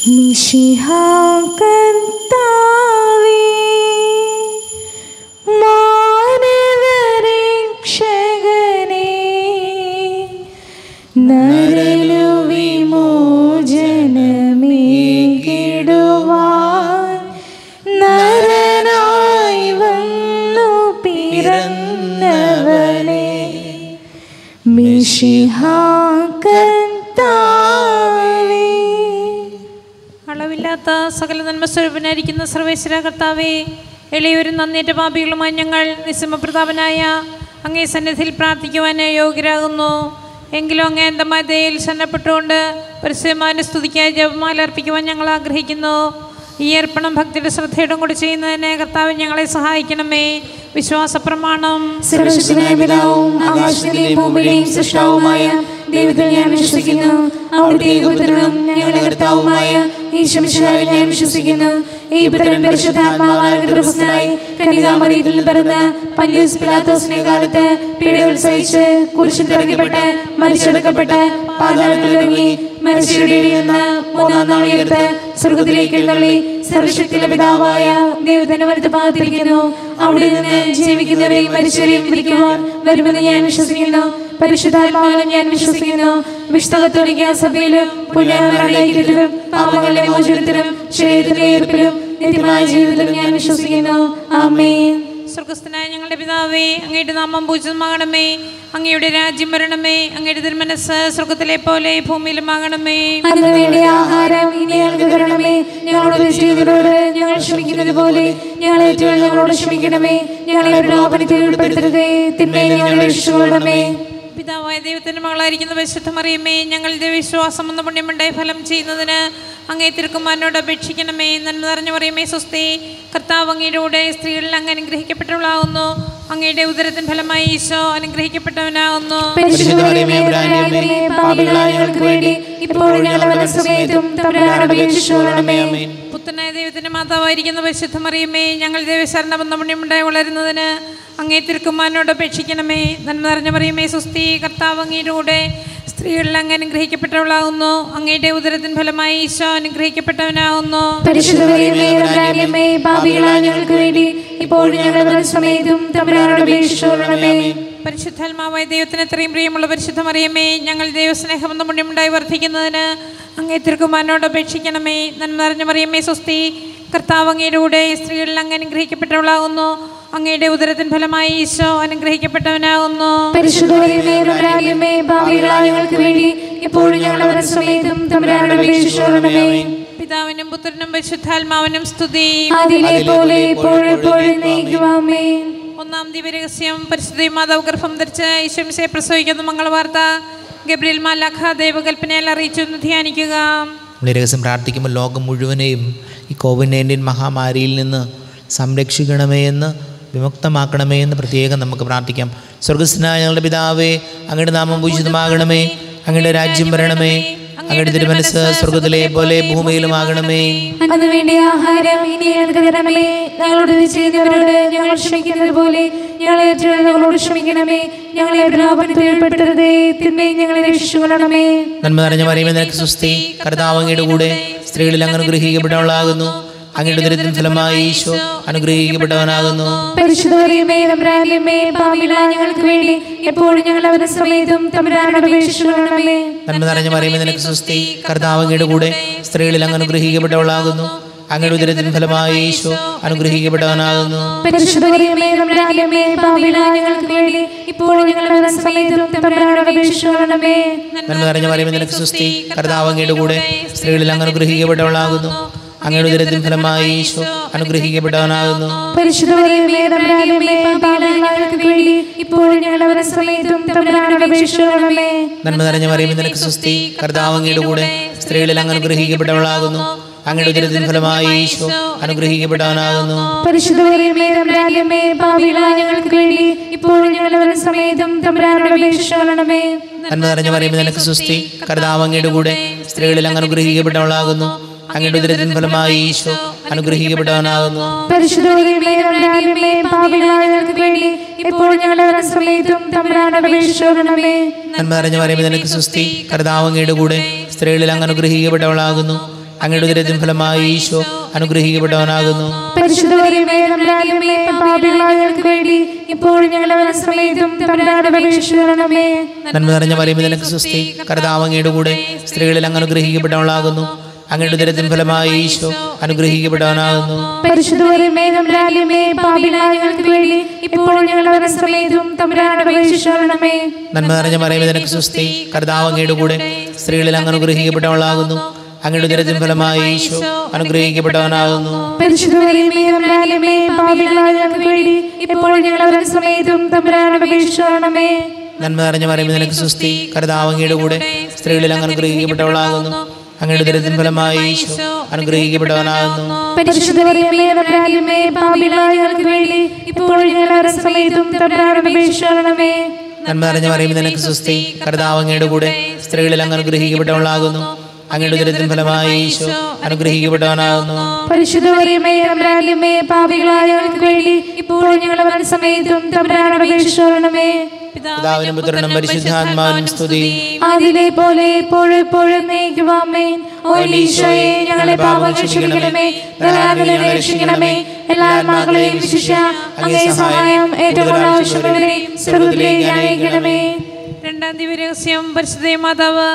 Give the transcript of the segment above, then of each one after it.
മിശിഹാ കർത്താവേ, മാനവരക്ഷകനേ, നരനു വിമോചനമേകിടുവാൻ നരനായി വന്നു പിറന്നവനേ, മിശിഹാ കർത്താവേ. അളവില്ലാത്ത സകല നന്മസ്വരൂപനായിരിക്കുന്ന സർവേശ്വര കർത്താവേ, എളിയവരും നന്ദിയേറ്റ പാപികളുമായി ഞങ്ങൾ നിസ്സമപ്രതാപനായ അങ്ങേ സന്നിധിയിൽ പ്രാർത്ഥിക്കുവാൻ യോഗ്യരാകുന്നു. എങ്കിലും അങ്ങേ അന്തമായ ദയയിൽ ശരണപ്പെട്ടുകൊണ്ട് പരിശുദ്ധമായ സ്തുതിക്കായി ജപമാല അർപ്പിക്കുവാൻ ഞങ്ങൾ ആഗ്രഹിക്കുന്നു. ഈ അർപ്പണം ഭക്തിയുടെ ശ്രദ്ധയോടും കൂടി ചെയ്യുന്നതിന് കർത്താവ് ഞങ്ങളെ സഹായിക്കണമേ. വിശ്വാസ പ്രമാണം. സർവശക്തനായ പിതാവും ആകാശത്തിലെയും ഭൂമിയിലെയും സൃഷ്ടാവുമായ ദൈവത്തിൽ ഞാൻ വിശ്വസിക്കുന്നു. അവിടുത്തെ ഏകപുത്രനും ഞങ്ങളുടെ കർത്താവുമായ ഈശോമിശിഹായിൽ ഞാൻ വിശ്വസിക്കുന്നു. ഈ പുത്രൻ പരിശുദ്ധാത്മാവാൽ ഗർഭസ്ഥനായി കന്യകാമറിയത്തിൽ പിറന്ന് പന്തിയോസ് പിലാത്തോസിന്റെ കാലത്ത് പീഡകൾ സഹിച്ച് കുരിശിൽ തറയ്ക്കപ്പെട്ട് മരിച്ചടക്കപ്പെട്ട് പാതാളത്തിൽ ഇറങ്ങി മരിച്ചവരുടെ ഇടയിൽ നിന്ന് മൂന്നാം നാൾ ഉയർത്ത് സ്വർഗ്ഗത്തിലേക്ക് എഴുന്നള്ളി സർവശക്തിയുള്ള പിതാവായ ദൈവത്തിന്റെ വലത്തുഭാഗത്തിരിക്കുന്നു. അവിടെ നിന്ന് ജീവിക്കുന്നവരെയും മരിച്ചവരെയും വിളിക്കുവാൻ വരുമെന്ന് ഞാൻ വിശ്വസിക്കുന്നു. പരിശുദ്ധാത്മാവിലും ഞാൻ വിശ്വസിക്കുന്നു. വിശുദ്ധ കത്തോലിക്കാ സഭയിലും പുണ്യവാന്മാരുടെ പാപങ്ങളുടെ മോചനത്തിലും ശരീരത്തിന്റെ ഉയർപ്പിലും നിത്യമായ ജീവിതത്തിലും ഞാൻ വിശ്വസിക്കുന്നു. ആമേൻ. സ്വർഗ്ഗസ്ഥനായ ഞങ്ങളുടെ പിതാവേ, അങ്ങയുടെ നാമം പൂജിതമാകണമേ. അങ്ങയുടെ രാജ്യം വരണമേ. അങ്ങയുടെ തിരുമനസ്സ് സ്വർഗ്ഗത്തിലെ പോലെ ഭൂമിയിലുമാകണമേ. അതിനു വേണ്ടി ആഹാരം ഇനി ഞങ്ങൾക്ക് തരണമേ. ഞങ്ങളോട് ചെയ്തവരോട് ഞങ്ങൾ ക്ഷമിക്കുന്നത് പോലെ ഞങ്ങളെ ഞങ്ങളോട് ക്ഷമിക്കണമേ. ഞങ്ങളെ പ്രലോഭനത്തിൽ ഉൾപ്പെടുത്തരുതേ, തിന്മയിൽ ഞങ്ങളെ രക്ഷിച്ചുകൊള്ളണമേ. പിതാവായ ദൈവത്തിന്റെ മകളായിരിക്കുന്ന പരിശുദ്ധ മറിയമ്മേ, ഞങ്ങളുടെ വിശ്വാസം എന്ന പുണ്യമുണ്ടായി ഫലം ചെയ്യുന്നതിന് അങ്ങേ തിരുക്കുമാരനോട് അപേക്ഷിക്കണമേ. നന്മ നിറഞ്ഞ മറിയമ്മേ സ്വസ്തി, കർത്താവ് അങ്ങയുടെ കൂടെ സ്ത്രീകളിൽ അങ്ങ് അനുഗ്രഹിക്കപ്പെട്ടവളാകുന്നു. അങ്ങയുടെ ഉദരത്തിൻ ഫലമായി ഈശോ അനുഗ്രഹിക്കപ്പെട്ടവനാകുന്നു. പുത്രനായ ദൈവത്തിന്റെ മാതാവായിരിക്കുന്ന പരിശുദ്ധ മറിയമ്മേ, ഞങ്ങൾ ദൈവശരണം എന്ന പുണ്യമുണ്ടായി വളരുന്നതിന് അങ്ങേ തിരുക്കുമാരനോട് അപേക്ഷിക്കണമേ. നന്മ നിറഞ്ഞ മറിയമ്മേ സ്വസ്തി, കർത്താവ് അങ്ങയുടെ കൂടെ സ്ത്രീകളിൽ അങ്ങ് അനുഗ്രഹിക്കപ്പെട്ടവളാകുന്നു. അങ്ങയുടെ ഉദരത്തിൻ ഫലമായി ഈശോ അനുഗ്രഹിക്കപ്പെട്ടവനാകുന്നു. പരിശുദ്ധാത്മാവായ ദൈവത്തിന് എത്രയും പ്രിയമുള്ള പരിശുദ്ധ മറിയമ്മേ, ഞങ്ങൾ ദൈവസ്നേഹം എന്ന പുണ്യമുണ്ടായി വർദ്ധിക്കുന്നതിന് അങ്ങേ തിരുക്കുമാരനോട് അപേക്ഷിക്കണമേ. നന്മ നിറഞ്ഞ മറിയമ്മേ സ്വസ്തി, കർത്താവ് അങ്ങയുടെ കൂടെ സ്ത്രീകളിൽ അങ്ങ് അനുഗ്രഹിക്കപ്പെട്ടവളാകുന്നു. അങ്ങയുടെ ഉദരത്തിൻ ഫലമായി ഈശോ അനുഗ്രഹിക്കപ്പെട്ടവനാകുന്നു. പിതാവിനും പുത്രനും പരിശുദ്ധാത്മാവിനും സ്തുതി. ഒന്നാം ദിവ്യരഹസ്യം. പരിശുദ്ധ മാതാവ് ഗർഭം ധരിച്ച് ഈശോമിശിഹായെ പ്രസവിക്കുന്ന മംഗളവാർത്ത ഗബ്രിയേൽ മാലാഖ ദൈവകൽപ്പനയാൽ അറിയിച്ചു എന്ന് ധ്യാനിക്കുക. രഹസ്യം പ്രാർത്ഥിക്കുമ്പോൾ ലോകം മുഴുവനെയും ഈ കോവിഡ്-19 മഹാമാരിയിൽ നിന്ന് സംരക്ഷിക്കണമേ എന്ന്, വിമുക്തമാക്കണമേ എന്ന് പ്രത്യേകം നമുക്ക് പ്രാർത്ഥിക്കാം. സ്വർഗ്ഗസ്ഥനായ ഞങ്ങളുടെ പിതാവേ, അങ്ങയുടെ നാമം പൂജിതമാകണമേ. അങ്ങയുടെ രാജ്യം വരണമേ. അങ്ങയുടെ തിരുമനസ്സ് സ്വർഗ്ഗത്തിലെ പോലെ ഭൂമിയിലുമാകണമേ. അതിനുവേണ്ടി ആഹാരം ഇനി ഞങ്ങൾക്ക് തരണമേ. ഞങ്ങളോട് ചെയ്തവരോട് ഞങ്ങൾ ക്ഷമിക്കുന്നത് പോലെ ഞങ്ങളോട് ക്ഷമിക്കണമേ. ഞങ്ങളെ പ്രലോഭനത്തിൽ ഉൾപ്പെടുത്തരുതേ, തിന്മയിൽ ഞങ്ങളെ രക്ഷിച്ചുകൊള്ളണമേ. നന്മ നിറഞ്ഞ മറിയമേ, നിനക്ക് സ്വസ്തി, കർത്താവ് അങ്ങയുടെ കൂടെ സ്ത്രീകളിൽ അങ്ങ് അനുഗ്രഹിക്കപ്പെട്ടവളാകുന്നു. അങ്ങയുടെ ഉദരത്തിൻ ഫലമായി ഈശോ അനുഗ്രഹിക്കപ്പെട്ടവനാകുന്നു. പരിശുദ്ധ മറിയമേ, തമ്പുരാന്റെ അമ്മേ, പാപികളായ ഞങ്ങൾക്ക് വേണ്ടി എപ്പോഴും ഞങ്ങൾ അവരുടെ സമയത്തും തമ്പുരാനോട് അപേക്ഷിച്ചുകൊള്ളണമേ. നന്മ നിറഞ്ഞ മറിയമേ, നിനക്ക് സ്വസ്തി, കർത്താവ് അങ്ങയുടെ കൂടെ സ്ത്രീകളിൽ അങ്ങ് അനുഗ്രഹിക്കപ്പെട്ടവളാകുന്നു. അങ്ങയുടെ ഉദരത്തിൻ ഫലമായി ഈശോ അനുഗ്രഹിക്കപ്പെട്ടവനാകുന്നു. പരിശുദ്ധ മറിയമേ, തമ്പുരാന്റെ അമ്മേ, പാപികളായ ഞങ്ങൾക്ക് വേണ്ടി എപ്പോഴും ഞങ്ങൾ അവരുടെ സമയത്തും തമ്പുരാനോട് അപേക്ഷിച്ചുകൊള്ളണമേ. നന്മ നിറഞ്ഞ മറിയമേ, നിനക്ക് സ്വസ്തി, കർത്താവ് അങ്ങയുടെ കൂടെ സ്ത്രീകളിൽ അങ്ങ് അനുഗ്രഹിക്കപ്പെട്ടവളാകുന്നു. അങ്ങയുടെ ഉദരത്തിൻ ഫലമായി ഈശോ അനുഗ്രഹിക്കപ്പെട്ടവനാകുന്നു. പരിശുദ്ധ മറിയമേ, തമ്പുരാന്റെ അമ്മേ, പാപികളായ ഞങ്ങൾക്ക് വേണ്ടി എപ്പോഴും ഞങ്ങൾ അവരുടെ സമയത്തും തമ്പുരാനോട് അപേക്ഷിച്ചുകൊള്ളണമേ. നന്മ നിറഞ്ഞ മറിയമേ, നിനക്ക് സ്വസ്തി, കർത്താവ് അങ്ങയുടെ കൂടെ സ്ത്രീകളിൽ അങ്ങ് അനുഗ്രഹിക്കപ്പെട്ടവളാകുന്നു. അങ്ങയുടെ ഉദരത്തിൻ ഫലമായി ഈശോ അനുഗ്രഹിക്കപ്പെട്ടവനാകുന്നു. പരിശുദ്ധ മറിയമേ, തമ്പുരാന്റെ അമ്മേ, പാപികളായ ഞങ്ങൾക്ക് വേണ്ടി എപ്പോഴും ഞങ്ങൾ അവരുടെ സമയത്തും തമ്പുരാനോട് അപേക്ഷിച്ചുകൊള്ളണമേ. നന്മ നിറഞ്ഞ മറിയമേ, നിനക്ക് സ്വസ്തി, കർത്താവ് അങ്ങയുടെ കൂടെ സ്ത്രീകളിൽ അങ്ങ് അനുഗ്രഹിക്കപ്പെട്ടവളാകുന്നു. അങ്ങയുടെ ഉദരത്തിൻ ഫലമായി ഈശോ അനുഗ്രഹിക്കപ്പെട്ടവനാകുന്നു. പരിശുദ്ധ മറിയമേ, തമ്പുരാന്റെ അമ്മേ, പാപികളായ ഞങ്ങൾക്ക് വേണ്ടി എപ്പോഴും ഞങ്ങളുടെ സമയത്തും തമ്പുരാനോട് അപേക്ഷിച്ചുകൊള്ളണമേ. നന്മ നിറഞ്ഞ മറിയമേ, നിനക്ക് സ്വസ്തി, കർത്താവ് അങ്ങയുടെ കൂടെ സ്ത്രീകളിൽ അങ്ങ് അനുഗ്രഹിക്കപ്പെട്ടവളാകുന്നു. അങ്ങയുടെ ഉദരത്തിൻ ഫലമായി ഈശോ അനുഗ്രഹിക്കപ്പെട്ടവനാകുന്നു. പരിശുദ്ധ മറിയമേ തമ്പുരാന്റെ അമ്മേ, പാപികളായ ഞങ്ങൾക്ക് വേണ്ടി ഇപ്പോഴും ഞങ്ങളുടെ മരണസമയത്തും തമ്പുരാനോട് അപേക്ഷിക്കണമേ. നന്മ നിറഞ്ഞ മറിയമേ, നിനക്ക് സ്വസ്തി. കർത്താവ് അങ്ങയുടെ കൂടെ സ്ത്രീകളിൽ അങ്ങ് അനുഗ്രഹിക്കപ്പെട്ടവളാകുന്നു. അങ്ങയുടെ ഉദരത്തിൻ ഫലമായി ഈശോ അനുഗ്രഹിക്കപ്പെട്ടവനാകുന്നു. പരിശുദ്ധ മറിയമേ തമ്പുരാന്റെ അമ്മേ, പാപികളായ ഞങ്ങൾക്ക് വേണ്ടി ഇപ്പോഴും ഞങ്ങളുടെ മരണസമയത്തും തമ്പുരാനോട് അപേക്ഷിക്കണമേ. നന്മ നിറഞ്ഞ മറിയമേ, നിനക്ക് സ്വസ്തി. കർത്താവ് അങ്ങയുടെ കൂടെ സ്ത്രീകളിൽ അങ്ങ് അനുഗ്രഹിക്കപ്പെട്ടവളാകുന്നു. അങ്ങയുടെ ഉദരത്തിൻ ഫലമായി ഈശോ അനുഗ്രഹിക്കപ്പെട്ടവനാകുന്നു. പരിശുദ്ധ മറിയമേ തമ്പുരാന്റെ അമ്മേ, പാപികളായ ഞങ്ങൾക്ക് വേണ്ടി ഇപ്പോഴും ഞങ്ങളുടെ മരണസമയത്തും തമ്പുരാനോട് അപേക്ഷിക്കണമേ. നന്മ നിറഞ്ഞ മറിയമേ, നിനക്ക് സ്വസ്തി. കർത്താവ് അങ്ങയുടെ കൂടെ സ്ത്രീകളിൽ അങ്ങ് അനുഗ്രഹിക്കപ്പെട്ടവളാകുന്നു. അങ്ങയുടെ ഉദരത്തിൻ ഫലമായി ഈശോ അനുഗ്രഹിക്കപ്പെട്ടവനാകുന്നു. പരിശുദ്ധ മറിയമേ തമ്പുരാന്റെ അമ്മേ, പാപികളായ ഞങ്ങൾക്ക് വേണ്ടി ഇപ്പോഴും ഞങ്ങളുടെ മരണസമയത്തും തമ്പുരാനോട് അപേക്ഷിക്കണമേ. നന്മ നിറഞ്ഞ മറിയമേ, നിനക്ക് സ്വസ്തി. കർത്താവ് അങ്ങയുടെ കൂടെ സ്ത്രീകളിൽ അങ്ങ് അനുഗ്രഹിക്കപ്പെട്ടവളാകുന്നു. അങ്ങയുടെ ഉദരത്തിൻ ഫലമായി ഈശോ അനുഗ്രഹിക്കപ്പെട്ടവനാകുന്നു. പരിശുദ്ധ മറിയമേ തമ്പുരാന്റെ അമ്മേ, പാപികളായ ഞങ്ങൾക്ക് വേണ്ടി ഇപ്പോഴും ഞങ്ങളുടെ മരണസമയത്തും തമ്പുരാനോട് അപേക്ഷിക്കണമേ. പിതാവിനും പുത്രനും പരിശുദ്ധാത്മാവിനും സ്തുതി. അതിലെ പോലെ എപ്പോഴും എപ്പോഴും നയിക്കുവാമേൻ. ഓ ഈശോയെ, ഞങ്ങളെ പാപങ്ങൾ ക്ഷമിക്കണമേ, ദയാലുവേ രക്ഷിക്കണമേ. എല്ലാ ആത്മാക്കളെയും വിശിഷ്യ അങ്ങേ സഹായം ഏറ്റവും ആവശ്യമുള്ളവരെയും സ്വർഗ്ഗത്തിലേക്ക് അയക്കണമേ. രണ്ടാം ദിവ്യരഹസ്യം. പരിശുദ്ധ മാതാവ്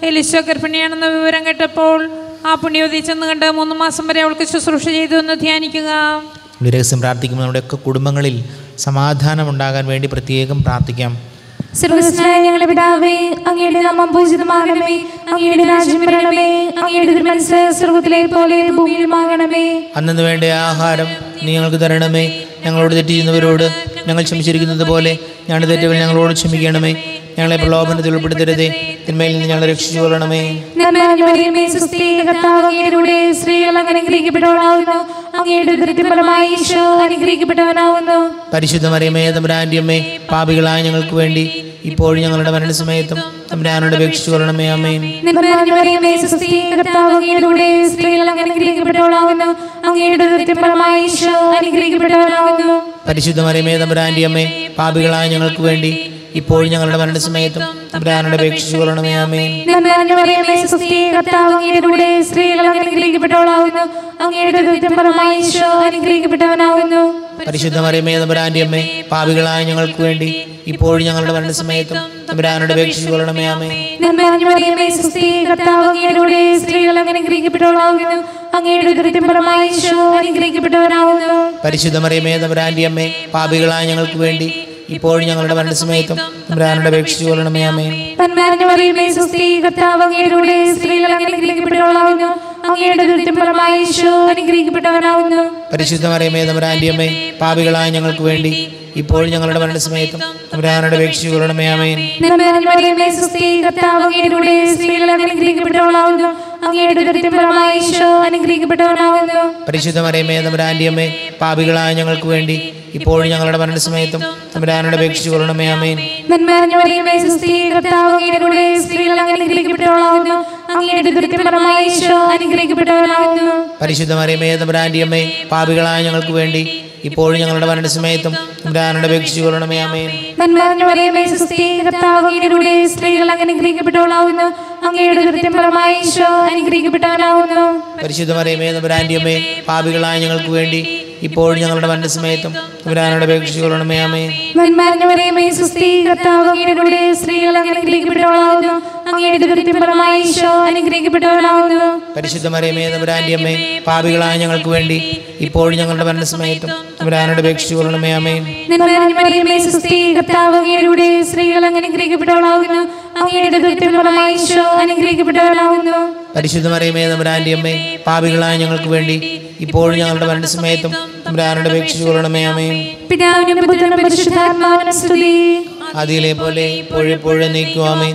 എലിശ ഗർഭിണിയാണെന്ന വിവരം കേട്ടപ്പോൾ ആ പുണ്യവതി ചെന്ന് കണ്ട് 3 മാസം വരെ അവൾക്ക് ശുശ്രൂഷ ചെയ്തു എന്ന് ധ്യാനിക്കുക. രഹസ്യം പ്രാർത്ഥിക്കുമ്പോൾ നമ്മുടെയൊക്കെ കുടുംബങ്ങളിൽ സമാധാനം ഉണ്ടാകാൻ വേണ്ടി പ്രത്യേകം പ്രാർത്ഥിക്കാം. സ്വർഗ്ഗസ്ഥനായ ഞങ്ങളുടെ പിതാവേ, അങ്ങയുടെ നാമം പൂജിതമാകണമേ. അങ്ങയുടെ രാജ്യം വരണമേ. അങ്ങയുടെ തിരുമനസ്സ് സ്വർഗ്ഗത്തിലെ പോലെ ഭൂമിയിലുമാകണമേ. അന്നു വേണ്ട ആഹാരം നീ ഞങ്ങൾക്ക് തരണമേ. ഞങ്ങളോട് തെറ്റ് ചെയ്യുന്നവരോട് ഞങ്ങൾ ക്ഷമിച്ചിരിക്കുന്നത് പോലെ ഞങ്ങളുടെ തെറ്റുകൾ ഞങ്ങളോട് ക്ഷമിക്കണമേ. ഞങ്ങളെ പ്രലോഭനത്തിൽ ഉൾപ്പെടുത്തരുതേ, തിന്മയിൽ നിന്ന് ഞങ്ങളെ രക്ഷിച്ചു കൊള്ളണമേ. സ്ത്രീകൾ അനുഗ്രഹിക്കപ്പെട്ടവളാവുന്നു. അങ്ങയുടെ ഉദരത്തിൻ ഫലമായി ഈശോ അനുഗ്രഹിക്കപ്പെട്ടവനാവുന്നു. പരിശുദ്ധ മറിയമേ തമ്പുരാന്റെ അമ്മേ, പാപികളായ ഞങ്ങൾക്ക് വേണ്ടി ഇപ്പോഴും ഞങ്ങളുടെ മരണസമയത്തും തമ്പുരാനോട് അപേക്ഷിച്ചു കൊള്ളണമേ. ആമേൻ. സ്ത്രീകൾ അനുഗ്രഹിക്കപ്പെട്ടവളാവുന്നു. അങ്ങയുടെ ഉദരത്തിൻ ഫലമായി ഈശോ അനുഗ്രഹിക്കപ്പെട്ടവനാവുന്നു. പരിശുദ്ധ മറിയമേ തമ്പുരാന്റെ അമ്മേ, പാപികളായ ഞങ്ങൾക്ക് വേണ്ടി ഇപ്പോഴും ഞങ്ങളുടെ മരണസമയത്തും തമ്പുരാനോട് അപേക്ഷിച്ചു കൊള്ളണമേ. ആമേൻ. സ്ത്രീകൾ അനുഗ്രഹിക്കപ്പെട്ടവളാവുന്നു. അങ്ങയുടെ ഉദരത്തിൻ ഫലമായി ഈശോ അനുഗ്രഹിക്കപ്പെട്ടവനാവുന്നു. പരിശുദ്ധ മറിയമേ തമ്പുരാന്റെ അമ്മേ, പാപികളായ ഞങ്ങൾക്ക് വേണ്ടി ഇപ്പോഴും ഞങ്ങളുടെ മരണസമയത്തും തമ്പുരാനോട് അപേക്ഷിച്ചു കൊള്ളണമേ. ആമേൻ. സ്ത്രീകൾ അനുഗ്രഹിക്കപ്പെട്ടവളാവുന്നു. അങ്ങയുടെ ഉദരത്തിൻ ഫലമായി ഈശോ അനുഗ്രഹിക്കപ്പെട്ടവനാവുന്നു. പരിശുദ്ധ മറിയമേ തമ്പുരാന്റെ അമ്മേ, പാപികളായ ഞങ്ങൾക്ക് വേണ്ടി ഇപ്പോഴും ഞങ്ങളുടെ മരണസമയത്തും തമ്പുരാനോട് അപേക്ഷിച്ചു കൊള്ളണമേ. ആമേൻ. സ്ത്രീകൾ അനുഗ്രഹിക്കപ്പെട്ടവളാവുന്നു. അങ്ങയുടെ ഉദരത്തിൻ ഫലമായി ഈശോ അനുഗ്രഹിക്കപ്പെട്ടവനാവുന്നു. പരിശുദ്ധ മറിയമേ തമ്പുരാന്റെ അമ്മേ, പാപികളായ ഞങ്ങൾക്ക് വേണ്ടി ഇപ്പോഴും ഞങ്ങളുടെ മരണസമയത്തും തമ്പുരാനോട് അപേക്ഷിച്ചു കൊള്ളണമേ. ആമേൻ. സ്ത്രീകൾ അനുഗ്രഹിക്കപ്പെട്ടവളാവുന്നു. അങ്ങയുടെ ഉദരത്തിൻ ഫലമായി ഈശോ അനുഗ്രഹിക്കപ്പെട്ടവനാവുന്നു. പരിശുദ്ധ മറിയമേ തമ്പുരാന്റെ അമ്മേ, പാപികളായ ഞങ്ങൾക്ക് വേണ്ടി ഇപ്പോഴും ഞങ്ങളുടെ മരണസമയത്തും തമ്പുരാനോട് അപേക്ഷിച്ചു കൊള്ളണമേ. ആമേൻ. സ്ത്രീകൾ അനുഗ്രഹിക്കപ്പെട്ടവളാവുന്നു. അങ്ങയുടെ ഉദരത്തിൻ ഫലമായി ഈശോ അനുഗ്രഹിക്കപ്പെട്ടവനാവുന്നു. പരിശുദ്ധ മറിയമേ തമ്പുരാന്റെ അമ്മേ, പാപികളായ ഞങ്ങൾക്ക് വേണ്ടി ഇപ്പോഴും ഞങ്ങളുടെ മരണസമയത്തും തമ്പുരാനോട് അപേക്ഷിച്ചു കൊള്ളണമേ. ആമേൻ. സ്ത്രീകൾ അനുഗ്രഹിക്കപ്പെട്ടവളാവുന്നു. അങ്ങയുടെ ഉദരത്തിൻ ഫലമായി ഈശോ അനുഗ്രഹിക്കപ്പെട്ടവനാവുന്നു. പരിശുദ്ധ മറിയമേ തമ്പുരാന്റെ അമ്മേ, പാപികളായ ഞങ്ങൾക്ക് വേണ്ടി ഇപ്പോഴും ഞങ്ങളുടെ മരണസമയത്തും തമ്പുരാനോട് അപേക്ഷിച്ചു കൊള്ളണമേ. ആമേൻ. സ്ത്രീകൾ അനുഗ്രഹിക്കപ്പെട്ടവളാവുന്നു. അങ്ങയുടെ ഉദരത്തിൻ ഫലമായി ഈശോ അനുഗ്രഹിക്കപ്പെട്ടവനാവുന്നു. പരിശുദ്ധ മറിയമേ തമ്പുരാന്റെ അമ്മേ, പാപികളായ ഞങ്ങൾക്ക് വേണ്ടി ഇപ്പോഴും ഞങ്ങളുടെ മരണസമയത്തും തമ്പുരാനോട് അപേക്ഷിച്ചു കൊള്ളണമേ. ആമേൻ. സ്ത്രീകൾ അനുഗ്രഹിക്കപ്പെട്ടവളാവുന്നു. അങ്ങയുടെ ഉദരത്തിൻ ഫലമായി ഈശോ അനുഗ്രഹിക്കപ്പെട്ടവനാവുന്നു. പരിശുദ്ധ മറിയമേ തമ്പുരാന്റെ അമ്മേ, പാപികളായ ഞങ്ങൾക്ക് വേണ്ടി ഇപ്പോഴും ഞങ്ങളുടെ മരണസമയത്തും തമ്പുരാനോട് അപേക്ഷിച്ചു കൊള്ളണമേ. ആമേൻ. പിതാവിനും പുത്രനും പരിശുദ്ധാത്മാവിനും സ്തുതി. അതിലെ പോലെ ഇപ്പോഴെപ്പോഴും നീക്കും. ആമേൻ.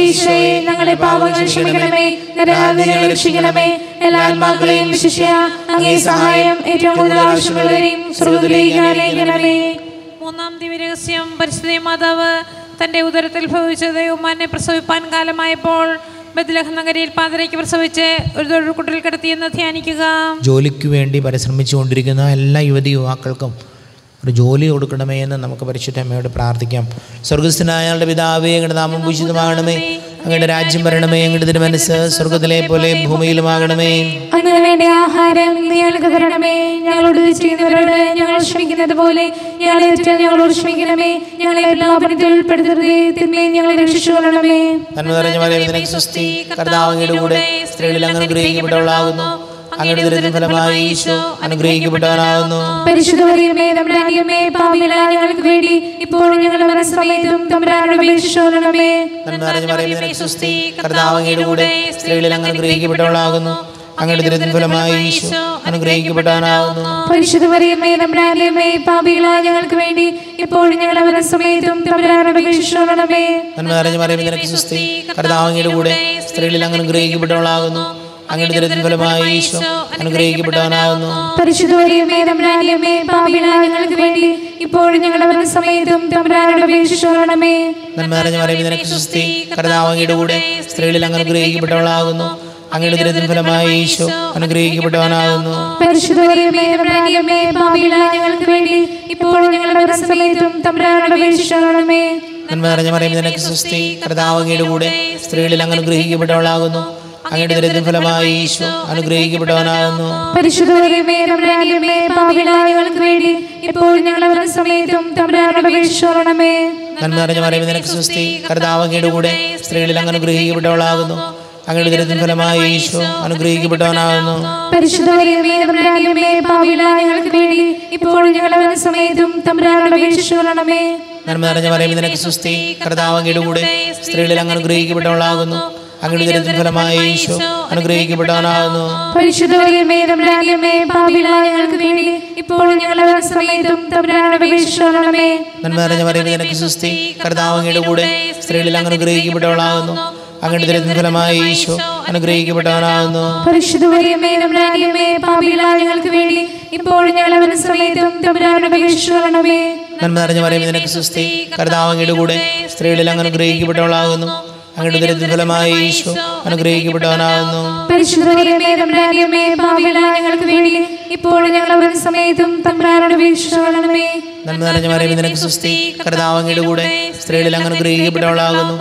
ഈശോയെ, ഞങ്ങളെ പാപങ്ങൾ ക്ഷമിക്കണമേ, ഞങ്ങളെ രക്ഷിക്കണമേ. എല്ലാ ആത്മാക്കളെയും വിശിഷ്യ അങ്ങേ സഹായം ഏറ്റവും കൂടുതൽ ആവശ്യമുള്ളവരെയും സ്വർഗ്ഗത്തിലേക്ക് അയക്കണമേ. മൂന്നാം ദിവ്യരഹസ്യം. പരിശുദ്ധ മാതാവ് തന്റെ ഉദരത്തിൽ ഭവിച്ച ദൈവമാനെ പ്രസവിപ്പാൻ കാലമായപ്പോൾ ബത്ലഹേം നഗരിയിൽ പാതിരയ്ക്ക് പ്രസവിച്ച് ഒരു തൊഴുകുട്ടിൽ കിടത്തിയെന്ന് ധ്യാനിക്കുക. ജോലിക്ക് വേണ്ടി പരിശ്രമിച്ചുകൊണ്ടിരിക്കുന്ന എല്ലാ യുവതി യുവാക്കൾക്കും ഒരു ജോലി കൊടുക്കണമേ എന്ന് നമുക്ക് പരിശുദ്ധ അമ്മയോട് പ്രാർത്ഥിക്കാം. സ്വർഗസ്ഥനായ ഞങ്ങളുടെ പിതാവേ, അങ്ങയുടെ നാമം പൂജിതമാകണമേ, അങ്ങയുടെ രാജ്യം വരണമേ, അങ്ങയുടെ തിരുമനസ്സ് സ്വർഗത്തിലെ പോലെ ഭൂമിയിലുമാകണമേ. അങ്ങനെ വേണ്ട ആഹാരം ഞങ്ങൾക്ക് തരണമേ, ഞങ്ങളോട് ചെയ്യുന്നവരോട് ഞങ്ങൾ ക്ഷമിക്കുന്നത് പോലെ ഞങ്ങളോട് ക്ഷമിക്കണമേ, ഞങ്ങളെ പ്രലോഭനത്തിൽ ഉൾപ്പെടുത്തരുതേ, തിന്മയിൽ ഞങ്ങളെ രക്ഷിച്ചുകൊള്ളണമേ. നന്മ നിറഞ്ഞ മറിയമേ, നിനക്ക് സ്വസ്തി, കർത്താവ് അങ്ങയുടെ കൂടെ സ്ത്രീകളിൽ അങ്ങ് അനുഗ്രഹിക്കപ്പെട്ടവളാകുന്നു, അങ്ങയുടെ ഉദരത്തിൻ ഫലമായി ഈശോ അനുഗ്രഹിക്കപ്പെട്ടവനാകുന്നു. പരിശുദ്ധ മറിയമേ, നമ്മുടെ അമ്മേ, പാപികളായ ഞങ്ങൾക്ക് വേണ്ടി ഇപ്പോഴും ഞങ്ങളുടെ മരണസമയത്തും തമ്പുരാനോട് അപേക്ഷിച്ചുകൊള്ളണമേ. നന്മ നിറഞ്ഞ മറിയമേ, നിനക്ക് സ്വസ്തി, കർത്താവ് അങ്ങയുടെ കൂടെ സ്ത്രീകളിൽ അങ്ങ് അനുഗ്രഹിക്കപ്പെട്ടവളാകുന്നു, അങ്ങയുടെ ഉദരത്തിൻ ഫലമായി ഈശോ അനുഗ്രഹിക്കപ്പെട്ടവനാകുന്നു. പരിശുദ്ധ മറിയമേ, നമ്മുടെ അമ്മേ, പാപികളായ ഞങ്ങൾക്ക് വേണ്ടി ഇപ്പോഴും ഞങ്ങളുടെ മരണസമയത്തും തമ്പുരാനോട് അപേക്ഷിച്ചുകൊള്ളണമേ. നന്മ നിറഞ്ഞ മറിയമേ, നിനക്ക് സ്വസ്തി, കർത്താവ് അങ്ങയുടെ കൂടെ സ്ത്രീകളിൽ അങ്ങ് അനുഗ്രഹിക്കപ്പെട്ടവളാകുന്നു, അങ്ങയുടെ ഉദരത്തിൻ ഫലമായി ഈശോ അനുഗ്രഹിക്കപ്പെട്ടവനാകുന്നു. പരിശുദ്ധ മറിയമേ, നമ്മുടെ അമ്മേ, പാപികളായ ഞങ്ങൾക്ക് വേണ്ടി ഇപ്പോഴും ഞങ്ങളുടെ മരണസമയത്തും തമ്പുരാനോട് അപേക്ഷിച്ചുകൊള്ളണമേ. നന്മ നിറഞ്ഞ മറിയമേ, നിനക്ക് സ്വസ്തി, കർത്താവ് അങ്ങയുടെ കൂടെ സ്ത്രീകളിൽ അങ്ങ് അനുഗ്രഹിക്കപ്പെട്ടവളാകുന്നു, അങ്ങയുടെ ഉദരത്തിൻ ഫലമായി ഈശോ അനുഗ്രഹിക്കപ്പെട്ടവനാകുന്നു. പരിശുദ്ധ മറിയമേ, നമ്മുടെ അമ്മേ, പാപികളായ ഞങ്ങൾക്ക് വേണ്ടി ഇപ്പോഴും ഞങ്ങളുടെ മരണസമയത്തും തമ്പുരാനോട് അപേക്ഷിച്ചുകൊള്ളണമേ. നന്മ നിറഞ്ഞ മറിയമേ, നിനക്ക് സ്വസ്തി, കർത്താവ് അങ്ങയുടെ കൂടെ സ്ത്രീകളിൽ അങ്ങ് അനുഗ്രഹിക്കപ്പെട്ടവളാകുന്നു, അങ്ങയുടെ ഉദരത്തിൻ ഫലമായി ഈശോ അനുഗ്രഹിക്കപ്പെട്ടവനാകുന്നു. പരിശുദ്ധ മറിയമേ, നമ്മുടെ അമ്മേ, പാപികളായ ഞങ്ങൾക്ക് വേണ്ടി ഇപ്പോഴും ഞങ്ങളുടെ മരണസമയത്തും തമ്പുരാനോട് അപേക്ഷിച്ചുകൊള്ളണമേ. നന്മ നിറഞ്ഞ മറിയമേ, നിനക്ക് സ്വസ്തി, കർത്താവ് അങ്ങയുടെ കൂടെ സ്ത്രീകളിൽ അങ്ങ് അനുഗ്രഹിക്കപ്പെട്ടവളാകുന്നു, അങ്ങയുടെ ഉദരത്തിൻ ഫലമായി ഈശോ അനുഗ്രഹിക്കപ്പെട്ടവനാകുന്നു. പരിശുദ്ധ മറിയമേ, നമ്മുടെ അമ്മേ, പാപികളായ ഞങ്ങൾക്ക് വേണ്ടി ഇപ്പോഴും ഞങ്ങളുടെ മരണസമയത്തും തമ്പുരാനോട് അപേക്ഷിച്ചുകൊള്ളണമേ. നന്മ നിറഞ്ഞ മറിയമേ, നിനക്ക് സ്വസ്തി, കർത്താവ് അങ്ങയുടെ കൂടെ സ്ത്രീകളിൽ അങ്ങ് അനുഗ്രഹിക്കപ്പെട്ടവളാകുന്നു, അങ്ങയുടെ ഉദരത്തിൻ ഫലമായി ഈശോ അനുഗ്രഹിക്കപ്പെട്ടവനാകുന്നു. പരിശുദ്ധ മറിയമേ, നമ്മുടെ അമ്മേ, പാപികളായ ഞങ്ങൾക്ക് വേണ്ടി ഇപ്പോഴും ഞങ്ങളുടെ മരണസമയത്തും തമ്പുരാനോട് അപേക്ഷിച്ചുകൊള്ളണമേ. നന്മ നിറഞ്ഞ മറിയമേ, നിനക്ക് സ്വസ്തി, കർത്താവ് അങ്ങയുടെ കൂടെ സ്ത്രീകളിൽ അങ്ങ് അനുഗ്രഹിക്കപ്പെട്ടവളാകുന്നു, അങ്ങയുടെ ഉദരത്തിൻ ഫലമായി ഈശോ അനുഗ്രഹിക്കപ്പെട്ടവനാകുന്നു. പരിശുദ്ധ മറിയമേ, നമ്മുടെ അമ്മേ, പാപികളായ ഞങ്ങൾക്ക് വേണ്ടി ഇപ്പോഴും ഞങ്ങളുടെ മരണസമയത്തും തമ്പുരാനോട് അപേക്ഷിച്ചുകൊള്ളണമേ. നന്മ നിറഞ്ഞ മറിയമേ, നിനക്ക് സ്വസ്തി, കർത്താവ് അങ്ങയുടെ കൂടെ സ്ത്രീകളിൽ അങ്ങ് അനുഗ്രഹിക്കപ്പെട്ടവളാകുന്നു, അങ്ങയുടെ ഉദരത്തിൻ ഫലമായി ഈശോ അനുഗ്രഹിക്കപ്പെട്ടവനാകുന്നു. പരിശുദ്ധ മറിയമേ, നമ്മുടെ അമ്മേ, പാപികളായ ഞങ്ങൾക്ക് വേണ്ടി ഇപ്പോഴും ഞങ്ങളുടെ മരണസമയത്തും തമ്പുരാനോട് അപേക്ഷിച്ചുകൊള്ളണമേ. നന്മ നിറഞ്ഞ മറിയമേ, നിനക്ക് സ്വസ്തി, കർത്താവ് അങ്ങയുടെ കൂടെ സ്ത്രീകളിൽ അങ്ങ് അനുഗ്രഹിക്കപ്പെട്ടവളാകുന്നു,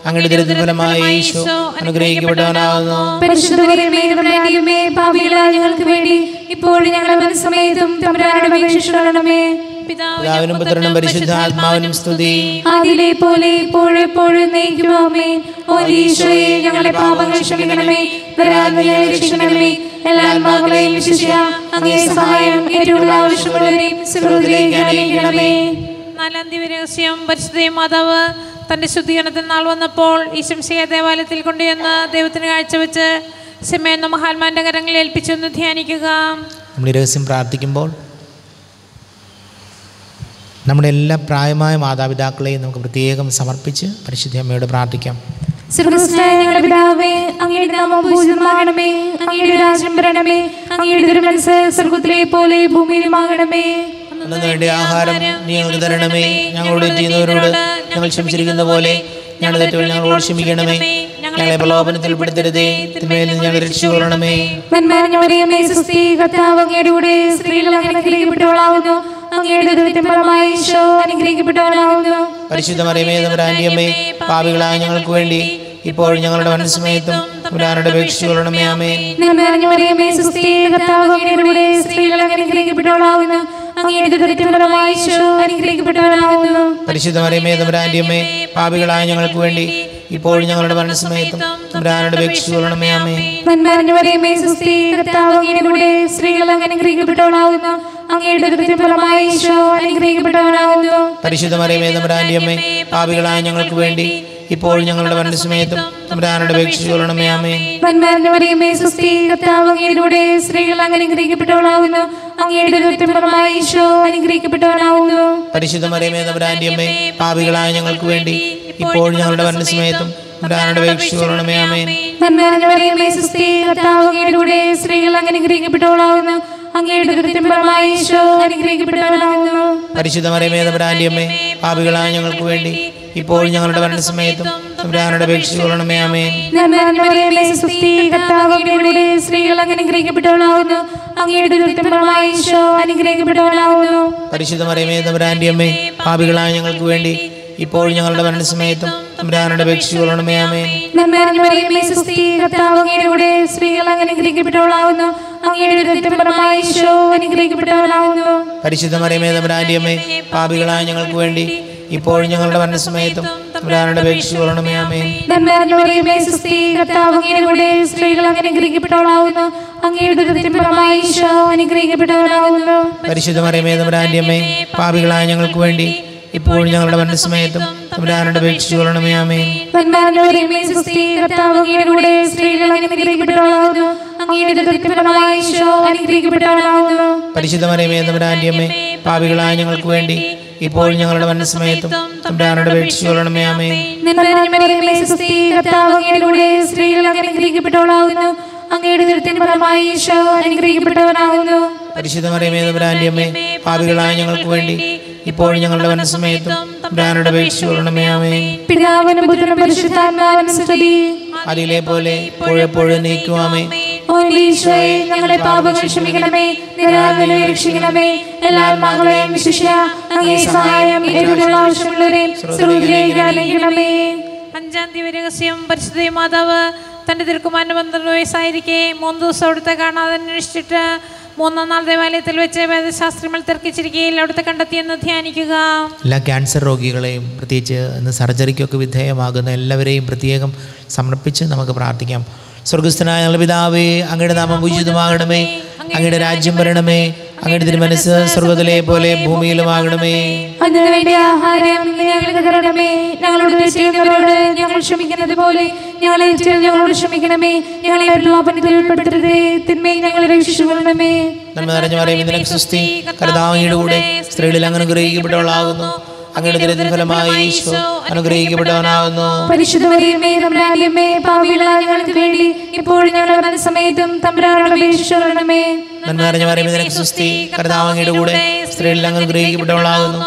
അങ്ങയുടെ ഉദരത്തിൻ ഫലമായി ഈശോ അനുഗ്രഹിക്കപ്പെട്ടവനാകുന്നു. പരിശുദ്ധ മറിയമേ, നമ്മുടെ അമ്മേ, പാപികളായ ഞങ്ങൾക്ക് വേണ്ടി ഇപ്പോഴും ഞങ്ങളുടെ മരണസമയത്തും തമ്പുരാനോട് അപേക്ഷിച്ചുകൊള്ളണമേ. പിതാവിനും പുത്രനും പരിശുദ്ധാത്മാവിനും സ്തുതി. ആദിയിലെ പോലെ ഇപ്പോഴെപ്പോഴും എന്നേക്കും ആമേൻ. ഓ ഈശോയെ, ഞങ്ങളുടെ പാപങ്ങൾ ക്ഷമിക്കണമേ, നരകാഗ്നിയിൽ രക്ഷിക്കണമേ, എല്ലാ ആത്മാക്കളെയും വിശിഷ്യ അങ്ങേ സഹായം ഏറ്റവും ആവശ്യമുള്ളവരെയും സുഹൃത്തിലേക്ക് അണിയിക്കണമേ. നാലാം ദിവ്യരഹസ്യം. പരിശുദ്ധ മാതാവ് തൻ്റെ ശുദ്ധീകരണത്തിൽ നാൾ വന്നപ്പോൾ ഈ ശംശയ ദേവാലയത്തിൽ കൊണ്ടുചെന്ന് ദൈവത്തിന് കാഴ്ചവെച്ച് സിമേൻ എന്ന മഹാത്മാന്റെ കരങ്ങളിൽ ഏൽപ്പിച്ചൊന്ന് ധ്യാനിക്കുക. നമ്മൾ ഈ രഹസ്യം പ്രാർത്ഥിക്കുമ്പോൾ നമ്മുടെ എല്ലാ പ്രായമായ മാതാപിതാക്കളെയും നമുക്ക് പ്രത്യേകം സമർപ്പിച്ച് പരിശുദ്ധ അമ്മയോട് പ്രാർത്ഥിക്കാം. സ്വർഗ്ഗസ്ഥനായ ഞങ്ങളുടെ പിതാവേ, അങ്ങയുടെ നാമം പൂജിതമാകണമേ, അങ്ങയുടെ രാജ്യം വരണമേ, അങ്ങയുടെ തിരുമനസ്സ് സ്വർഗ്ഗത്തിലെ പോലെ ഭൂമിയിലുമാകണമേ. അന്നു വേണ്ട ആഹാരം നീ ഞങ്ങൾക്ക് തരണമേ, ഞങ്ങളോട് ചെയ്യുന്നവരോട് ഞങ്ങൾ ക്ഷമിച്ചിരിക്കുന്ന പോലെ ഞങ്ങളുടെ തെറ്റുകൾ ഞങ്ങളോട് ക്ഷമിക്കണമേ, ഞങ്ങളെ പ്രലോഭനത്തിൽ പെടുത്തരുതേ, തിന്മയിൽ നിന്ന് ഞങ്ങളെ രക്ഷിച്ചുകൊള്ളണമേ. നന്മ നിറഞ്ഞ മറിയമേ, സ്വസ്തി, കർത്താവ് അങ്ങയുടെ കൂടെ സ്ത്രീകൾ അനുഗ്രഹിക്കപ്പെട്ടവളാകുന്നു, അങ്ങയുടെ ഉദരത്തിൻ ഫലമായി ഈശോ അനുഗ്രഹിക്കപ്പെട്ടവനാകുന്നു. പരിശുദ്ധ മറിയമേ, നമ്മുടെ അന്യമേ, പാപികളായ ഞങ്ങൾക്ക് വേണ്ടി ഇപ്പോഴും ഞങ്ങളുടെ മരണസമയത്തും തമ്പുരാനോട് അപേക്ഷിച്ചുകൊള്ളണമേ. ആമേൻ. നന്മ നിറഞ്ഞ മറിയമേ, സ്വസ്തി, കർത്താവ് അങ്ങയുടെ കൂടെ സ്ത്രീകൾ അനുഗ്രഹിക്കപ്പെട്ടവളാകുന്നു, അങ്ങയുടെ ഉദരത്തിൻ ഫലമായി ഈശോ അനുഗ്രഹിക്കപ്പെട്ടവനാകുന്നു. പരിശുദ്ധ മറിയമേ, നമ്മുടെ അന്യമേ, പാപികളായ ഞങ്ങൾക്ക് വേണ്ടി ഇപ്പോഴും ഞങ്ങളുടെ മരണസമയത്തും തമ്പുരാനോട് അപേക്ഷിച്ചുകൊള്ളണമേ. ആമേൻ. നന്മ നിറഞ്ഞ മറിയമേ, സ്വസ്തി, കർത്താവ് അങ്ങയുടെ കൂടെ സ്ത്രീകൾ അനുഗ്രഹിക്കപ്പെട്ടവളാകുന്നു, അങ്ങയുടെ ഉദരത്തിൻ ഫലമായി ഈശോ അനുഗ്രഹിക്കപ്പെട്ടവനാകുന്നു. പരിശുദ്ധ മറിയമേ, നമ്മുടെ അന്യമേ, പാപികളായ ഞങ്ങൾക്ക് വേണ്ടി ഇപ്പോഴും ഞങ്ങളുടെ മരണസമയത്തും തമ്പുരാനോട് അപേക്ഷിച്ചുകൊള്ളണമേ. ആമേൻ. നന്മ നിറഞ്ഞ മറിയമേ, സ്വസ്തി, കർത്താവ് അങ്ങയുടെ കൂടെ സ്ത്രീകൾ അനുഗ്രഹിക്കപ്പെട്ടവളാകുന്നു, അങ്ങയുടെ ഉദരത്തിൻ ഫലമായി ഈശോ അനുഗ്രഹിക്കപ്പെട്ടവനാകുന്നു. പരിശുദ്ധ മറിയമേ, നമ്മുടെ അന്യമേ, പാപികളായ ഞങ്ങൾക്ക് വേണ്ടി ഇപ്പോഴും ഞങ്ങളുടെ മരണസമയത്തും തമ്പുരാനോട് അപേക്ഷിച്ചുകൊള്ളണമേ. ആമേൻ. നന്മ നിറഞ്ഞ മറിയമേ, സ്വസ്തി, കർത്താവ് അങ്ങയുടെ കൂടെ സ്ത്രീകൾ അനുഗ്രഹിക്കപ്പെട്ടവളാകുന്നു, അങ്ങയുടെ ഉദരത്തിൻ ഫലമായി ഈശോ അനുഗ്രഹിക്കപ്പെട്ടവനാകുന്നു. പരിശുദ്ധ മറിയമേ, നമ്മുടെ അന്യമേ, പാപികളായ ഞങ്ങൾക്ക് വേണ്ടി ഇപ്പോഴും ഞങ്ങളുടെ മരണസമയത്തും തമ്പുരാനോട് അപേക്ഷിച്ചുകൊള്ളണമേ. ആമേൻ. നന്മ നിറഞ്ഞ മറിയമേ, സ്വസ്തി, കർത്താവ് അങ്ങയുടെ കൂടെ സ്ത്രീകൾ അനുഗ്രഹിക്കപ്പെട്ടവളാകുന്നു, അങ്ങയുടെ ദുരിതഫലമായ ഈശോ അനുഗ്രഹിക്കപ്പെട്ടവനാകുന്നു. പരിശുദ്ധ മറിയമേ തമ്പുരാന്റെ അമ്മേ, പാപികളായ ഞങ്ങൾക്ക് വേണ്ടി ഇപ്പോൾ ഞങ്ങളുടെ മരണസമയത്തും തമ്പുരാനോട് അപേക്ഷിച്ചുകൊള്ളണമേ. ആമേൻ. നന്മ നിറഞ്ഞ മറിയമേ, സ്വസ്തി, കർത്താവ് അങ്ങയുടെ കൂടെ സ്ത്രീകൾ അനുഗ്രഹിക്കപ്പെട്ടവളാകുന്നു. അങ്ങയുടെ ദുരിതഫലമായ ഈശോ അനുഗ്രഹിക്കപ്പെട്ടവനാകുന്നു. പരിശുദ്ധ മറിയമേ തമ്പുരാന്റെ അമ്മേ, പാപികളായ ഞങ്ങൾക്ക് വേണ്ടി ഇപ്പോൾ ഞങ്ങളുടെ മരണസമയത്തും തമ്പുരാനോട് അപേക്ഷിച്ചുകൊള്ളണമേ. ആമേൻ. നന്മ നിറഞ്ഞ മറിയമേ, സ്വസ്തി, കർത്താവ് അങ്ങയുടെ കൂടെ സ്ത്രീകൾ അനുഗ്രഹിക്കപ്പെട്ടവളാകുന്നു. അങ്ങയുടെ ദുരിതഫലമായ ഈശോ അനുഗ്രഹിക്കപ്പെട്ടവനാകുന്നു. പരിശുദ്ധ മറിയമേ തമ്പുരാന്റെ അമ്മേ, പാപികളായ ഞങ്ങൾക്ക് വേണ്ടി ഇപ്പോൾ ഞങ്ങളുടെ മരണസമയത്തും തമ്പുരാനോട് അപേക്ഷിച്ചുകൊള്ളണമേ. ആമേൻ. നന്മ നിറഞ്ഞ മറിയമേ, സ്വസ്തി, കർത്താവ് അങ്ങയുടെ കൂടെ സ്ത്രീകൾ അനുഗ്രഹിക്കപ്പെട്ടവളാകുന്നു. അങ്ങയുടെ ദുരിതഫലമായ ഈശോ അനുഗ്രഹിക്കപ്പെട്ടവനാകുന്നു. പരിശുദ്ധ മറിയമേ തമ്പുരാന്റെ അമ്മേ, പാപികളായ ഞങ്ങൾക്ക് വേണ്ടി ഇപ്പോൾ ഞങ്ങളുടെ മരണസമയത്തും തമ്പുരാനോട് അപേക്ഷിച്ചുകൊള്ളണമേ. ആമേൻ. നന്മ നിറഞ്ഞ മറിയമേ, സ്വസ്തി, കർത്താവ് അങ്ങയുടെ കൂടെ സ്ത്രീകൾ അനുഗ്രഹിക്കപ്പെട്ടവളാകുന്നു. അങ്ങയുടെ ദുരിതഫലമായ ഈശോ അനുഗ്രഹിക്കപ്പെട്ടവനാകുന്നു. പരിശുദ്ധ മറിയമേ തമ്പുരാന്റെ അമ്മേ, പാപികളായ ഞങ്ങൾക്ക് വേണ്ടി ഇപ്പോൾ ഞങ്ങളുടെ മരണസമയത്തും തമ്പുരാനോട് അപേക്ഷിച്ചുകൊള്ളണമേ. ആമേൻ. പിതാവിനും പുത്രനും പരിശുദ്ധാത്മാവിനും സ്തുതി. അതിലെ പോലെ ഇപ്പോഴെപ്പോഴും നീക്കുവാമേ. ഓ ഈശോയെ, ഞങ്ങളുടെ പാപങ്ങൾ ക്ഷമിക്കണമേ, നിരാകുലം രക്ഷിക്കണമേ. എല്ലാ ആത്മാക്കളെയും വിശിഷ്യ അങ്ങേ സഹായം ഏറ്റവും ആവശ്യമുള്ളവരെയും സ്വർഗ്ഗത്തിലേക്ക് ആനയിക്കണമേ. അഞ്ചാം ദിവ്യരഹസ്യം. പരിശുദ്ധ മാതാവ് തൻ്റെ തിരുക്കുമാരന് 12 വയസ്സായിരിക്കെ 3 ദിവസം അവിടുത്തെ കാണാതെ അന്വേഷിച്ചിട്ട് 3-ാം നാൾ ദേവാലയത്തിൽ വെച്ച് വേദശാസ്ത്രങ്ങൾ തർക്കിച്ചിരിക്കുകയിൽ അവിടുത്തെ കണ്ടെത്തിയെന്ന് ധ്യാനിക്കുക. എല്ലാ ക്യാൻസർ രോഗികളെയും, പ്രത്യേകിച്ച് ഇന്ന് സർജറിക്കൊക്കെ വിധേയമാകുന്ന എല്ലാവരെയും പ്രത്യേകം സമർപ്പിച്ച് നമുക്ക് പ്രാർത്ഥിക്കാം. സ്വർഗസ്ഥനായ ഞങ്ങളുടെ പിതാവേ, അങ്ങയുടെ നാമം പൂജിതമാകണമേ. അങ്ങയുടെ രാജ്യം വരണമേ. അങ്ങയുടെ തിരുമനസ്സ് സ്വർഗ്ഗത്തിലെ പോലെ ഭൂമിയിലുമാകണമേ. അതിനു വേണ്ടി ആഹാരം ഞങ്ങൾക്ക് തരണമേ. ഞങ്ങളോട് ചെയ്യുന്നവരോട് ഞങ്ങൾ ക്ഷമിക്കുന്നത് പോലെ ഞങ്ങളോട് ക്ഷമിക്കണമേ. ഞങ്ങളെ പ്രലോഭനത്തിൽ ഉൾപ്പെടുത്തരുതേ, തിന്മയെ ഞങ്ങളെ രക്ഷിച്ചുകൊള്ളണമേ. നന്മ നിറഞ്ഞ മറിയമേ, നിനക്ക് സ്തുതി. കർത്താവ് അങ്ങയുടെ കൂടെ സ്ത്രീകളിൽ അങ്ങ് അനുഗ്രഹിക്കപ്പെട്ടവളാകുന്നു. അങ്ങയുടെ ദുരിതഫലമായ ഈശോ അനുഗ്രഹിക്കപ്പെട്ടവനാകുന്നു. പരിശുദ്ധ മറിയമേ തമ്പുരാന്റെ അമ്മേ, പാപികളായ ഞങ്ങൾക്ക് വേണ്ടി ഇപ്പോഴും ഞങ്ങളുടെ മരണസമയത്തും തമ്പുരാനോട് അപേക്ഷിച്ചുകൊള്ളണമേ. നന്മ നിറഞ്ഞ മറിയമേ, നിനക്ക് സ്തുതി. കർത്താവ് അങ്ങയുടെ കൂടെ സ്ത്രീകളിൽ അങ്ങ് അനുഗ്രഹിക്കപ്പെട്ടവളാകുന്നു.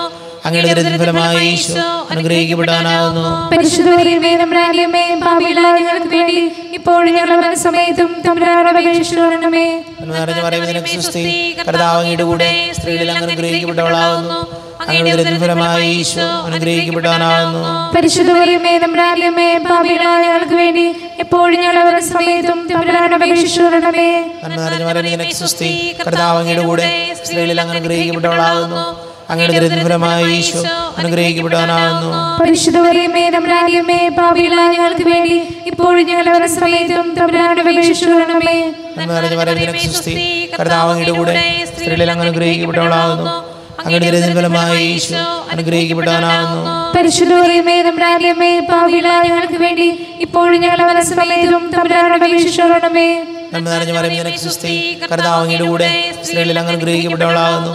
അങ്ങയുടെ ദുരിതഫലമായ ഈശോ അനുഗ്രഹിക്കപ്പെട്ടവനാകുന്നു. പരിശുദ്ധ മറിയമേ തമ്പുരാന്റെ അമ്മേ, പാപികളായ ഞങ്ങൾക്ക് വേണ്ടി ഇപ്പോഴും ഞങ്ങളുടെ മരണസമയത്തും തമ്പുരാനോട് അപേക്ഷിച്ചുകൊള്ളണമേ. നന്മ നിറഞ്ഞ മറിയമേ, നിനക്ക് സ്തുതി. കർത്താവ് അങ്ങയുടെ കൂടെ സ്ത്രീകളിൽ അങ്ങ് അനുഗ്രഹിക്കപ്പെട്ടവളാകുന്നു. അങ്ങയുടെ ദുരിതഫലമായ ഈശോ അനുഗ്രഹിക്കപ്പെട്ടവനാകുന്നു. പരിശുദ്ധ മറിയമേ തമ്പുരാന്റെ അമ്മേ, പാപികളായ ഞങ്ങൾക്ക് വേണ്ടി എപ്പോഴും ഞങ്ങളുടെ മരണസമയത്തും തമ്പുരാനോട് അപേക്ഷിച്ചുകൊള്ളണമേ. നന്മ നിറഞ്ഞ മറിയമേ, നിനക്ക് സ്തുതി. കർത്താവ് അങ്ങയുടെ കൂടെ സ്ത്രീകളിൽ അങ്ങ് അനുഗ്രഹിക്കപ്പെട്ടവളാകുന്നു. അങ്ങയുടെ ദുരിതഫലമായ ഈശോ അനുഗ്രഹിക്കപ്പെട്ടവനാകുന്നു. പരിശുദ്ധ മറിയമേ തമ്പുരാന്റെ അമ്മേ, പാപികളായ ഞങ്ങൾക്ക് വേണ്ടി ഇപ്പോഴും ഞങ്ങളുടെ മരണസമയത്തും തമ്പുരാനോട് അപേക്ഷിച്ചുകൊള്ളണമേ. നന്മ നിറഞ്ഞ മറിയമേ, നിനക്ക് സ്തുതി. കർത്താവ് അങ്ങയുടെ കൂടെ സ്ത്രീകളിൽ അങ്ങ് അനുഗ്രഹിക്കപ്പെട്ടവളാകുന്നു. അങ്ങയുടെ ദുരിതഫലമായ ഈശോ അനുഗ്രഹിക്കപ്പെട്ടവനാകുന്നു. പരിശുദ്ധ മറിയമേ തമ്പുരാന്റെ അമ്മേ, പാപികളായ ഞങ്ങൾക്ക് വേണ്ടി ഇപ്പോഴും ഞങ്ങളുടെ മരണസമയത്തും തമ്പുരാനോട് അപേക്ഷിച്ചുകൊള്ളണമേ. നന്മ നിറഞ്ഞ മറിയമേ, നിനക്ക് സ്തുതി. കർത്താവ് അങ്ങയുടെ കൂടെ സ്ത്രീകളിൽ അങ്ങ് അനുഗ്രഹിക്കപ്പെട്ടവളാകുന്നു.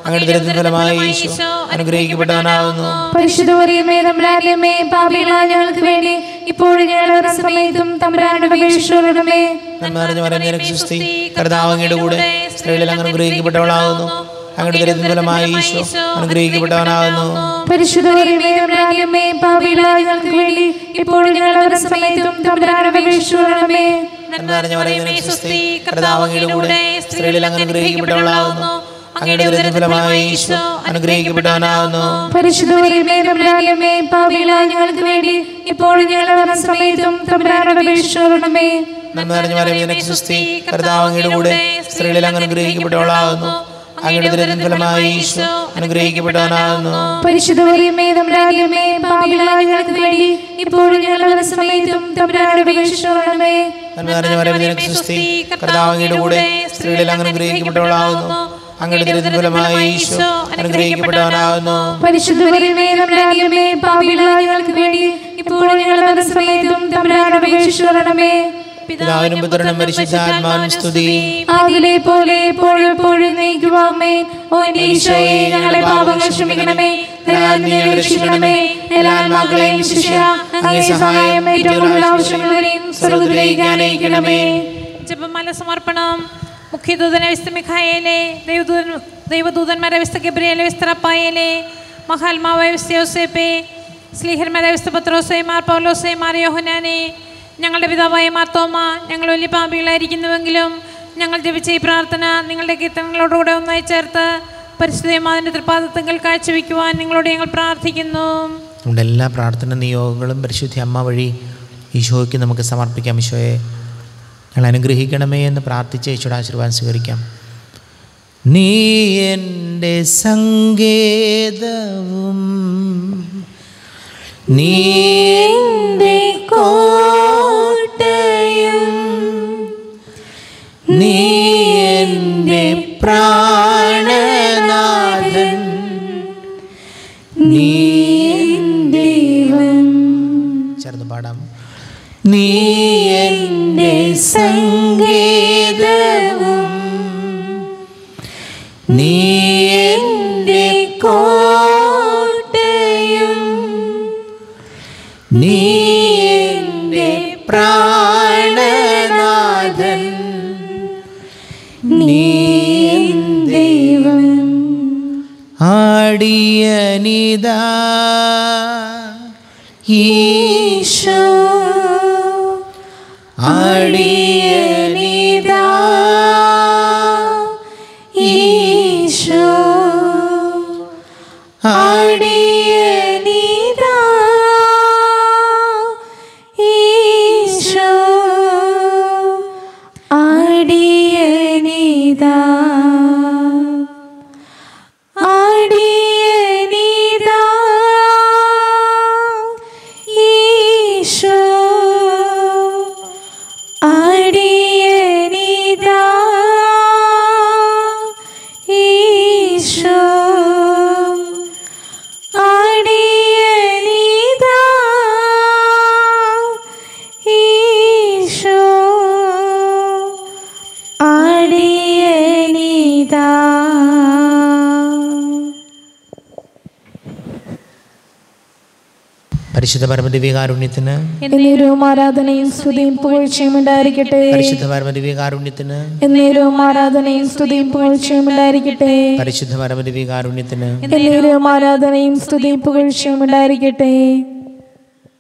അങ്ങയുടെ ദുരിതഫലമായ ഈശോ അനുഗ്രഹിക്കപ്പെട്ടവനാകുന്നു. പരിശുദ്ധ മറിയമേ തമ്പുരാന്റെ അമ്മേ, പാപികളായ ഞങ്ങൾക്ക് വേണ്ടി ഇപ്പോഴും ഞങ്ങളുടെ മരണസമയത്തും തമ്പുരാനോട് അപേക്ഷിച്ചുകൊള്ളണമേ. നന്മ നിറഞ്ഞ മറിയമേ, നിനക്ക് സ്തുതി. കർത്താവ് അങ്ങയുടെ കൂടെ സ്ത്രീകളിൽ അങ്ങ് അനുഗ്രഹിക്കപ്പെട്ടവളാകുന്നു. അങ്ങയുടെ ദുരിതഫലമായ ഈശോ അനുഗ്രഹിക്കപ്പെട്ടവനാകുന്നു. പരിശുദ്ധ മറിയമേ തമ്പുരാന്റെ അമ്മേ, പാപികളായ ഞങ്ങൾക്ക് വേണ്ടി ഇപ്പോഴും ഞങ്ങളുടെ മരണസമയത്തും തമ്പുരാനോട് അപേക്ഷിച്ചുകൊള്ളണമേ. നന്മ നിറഞ്ഞ മറിയമേ, നിനക്ക് സ്തുതി. കർത്താവ് അങ്ങയുടെ കൂടെ സ്ത്രീകളിൽ അങ്ങ് അനുഗ്രഹിക്കപ്പെട്ടവളാകുന്നു. അങ്ങയുടെ ദുരിതഫലമായ ഈശോ അനുഗ്രഹിക്കപ്പെട്ടവനാകുന്നു. പരിശുദ്ധ മറിയമേ തമ്പുരാന്റെ അമ്മേ, പാപികളായ ഞങ്ങൾക്ക് വേണ്ടി ഇപ്പോഴും ഞങ്ങളുടെ മരണസമയത്തും തമ്പുരാനോട് അപേക്ഷിച്ചുകൊള്ളണമേ. നന്മ നിറഞ്ഞ മറിയമേ, നിനക്ക് സ്തുതി. കർത്താവ് അങ്ങയുടെ കൂടെ സ്ത്രീകളിൽ അങ്ങ് അനുഗ്രഹിക്കപ്പെട്ടവളാകുന്നു. അങ്ങയുടെ ദുരിതഫലമായ ഈശോ അനുഗ്രഹിക്കപ്പെട്ടവനാകുന്നു. പരിശുദ്ധ മറിയമേ തമ്പുരാന്റെ അമ്മേ, പാപികളായ ഞങ്ങൾക്ക് വേണ്ടി ഇപ്പോഴും ഞങ്ങളുടെ മരണസമയത്തും തമ്പുരാനോട് അപേക്ഷിച്ചുകൊള്ളണമേ. നന്മ നിറഞ്ഞ മറിയമേ, നിനക്ക് സ്തുതി. കർത്താവ് അങ്ങയുടെ കൂടെ സ്ത്രീകളിൽ അങ്ങ് അനുഗ്രഹിക്കപ്പെട്ടവളാകുന്നു. അങ്ങയുടെ ദുരിതഫലമായ ഈശോ അനുഗ്രഹിക്കപ്പെട്ടവനാകുന്നു. പരിശുദ്ധ മറിയമേ തമ്പുരാന്റെ അമ്മേ, പാപികളായ ഞങ്ങൾക്ക് വേണ്ടി ഇപ്പോഴും ഞങ്ങളുടെ മരണസമയത്തും തമ്പുരാനോട് അപേക്ഷിച്ചുകൊള്ളണമേ. പിതാവിനും പുത്രനും പരിശുദ്ധാത്മാവിനും സ്തുതി. ആദിയിലെ പോലെ എപ്പോഴും എപ്പോഴും നയിക്കുവാമേ. ഓ ഈശോയെ, ഞങ്ങളുടെ പാപങ്ങൾ ക്ഷമിക്കണമേ, ഞങ്ങളെ രക്ഷിക്കണമേ. എല്ലാ ആത്മാക്കളെയും വിശിഷ്യ അങ്ങേ സഹായം ഏറ്റവും ആവശ്യമുള്ളവരെയും സ്വർഗ്ഗത്തിലേക്ക് ആനയിക്കണമേ. ജപമാല സമർപ്പണം. മുഖ്യദൂതനെ വിസ്ത മിഖായേലെ, ദൈവദൂതന്മാരെ വിസ്ത ഗബ്രിയേലെ, വിസ്ത റപ്പായേലെ, മഹാത്മാവായ വിസ്ത യോസേപ്പേ, സ്ലീഹന്മാരെ വിസ്ത പത്രോസേ, മാർ പൗലോസേ, മാർ യോഹന്നാനെ, ഞങ്ങളുടെ പിതാവായ മാർത്തോമ, ഞങ്ങൾ വലിയ പാപികളായിരിക്കുന്നുവെങ്കിലും ഞങ്ങൾ ജപിച്ച ഈ പ്രാർത്ഥന നിങ്ങളുടെ കീർത്തനങ്ങളോടുകൂടെ ഒന്നായി ചേർത്ത് പരിശുദ്ധമാതിൻ്റെ തൃപ്പാദത്തങ്ങൾ കാഴ്ചവെക്കുവാൻ നിങ്ങളോട് ഞങ്ങൾ പ്രാർത്ഥിക്കുന്നു. നമ്മുടെ എല്ലാ പ്രാർത്ഥന നിയോഗങ്ങളും പരിശുദ്ധ അമ്മ വഴി ഈശോയ്ക്ക് നമുക്ക് സമർപ്പിക്കാം. ഈശോയെ ഞങ്ങൾ അനുഗ്രഹിക്കണമേ എന്ന് പ്രാർത്ഥിച്ച് ഈശോയുടെ ആശീർവാദം സ്വീകരിക്കാം. നീ എൻ്റെ സങ്കേതവും നീ എൻ്റെ കോട്ടയും നീ എൻ്റെ പ്രാണനാഥൻ നീ ദൈവം. ചേർന്ന് പാടാം. നീ എൻ്റെ സങ്കേതവും നീ എൻ്റെ കോട്ടയും നീ എൻ്റെ പ്രാണനാഥൻ നീ ദൈവം. ആടിയനിതാ ഈശോ ആടിയനിതാ ഈശോ ആടിയനിതാ ഈശോ ആടിയനിതാ ആടിയനിതാ ഈശോ ആടിയനിതാ ഈശോ ആടിയനിതാ ഈശോ ആടിയനിതാ. പരിശുദ്ധ പരമദിവ്യകാരുണ്യത്തിന് എന്നേരവും ആരാധനയും സ്തുതിയും പുകഴ്ചയും ഉണ്ടായിരിക്കട്ടെ. പരിശുദ്ധ പരമദിവ്യകാരുണ്യത്തിന് എന്നേരവും ആരാധനയും സ്തുതിയും പുകഴ്ചയും ഉണ്ടായിരിക്കട്ടെ. പരിശുദ്ധ പരമദിവ്യകാരുണ്യത്തിന് എന്നേരവും ആരാധനയും സ്തുതിയും പുകഴ്ചയും ഉണ്ടായിരിക്കട്ടെ.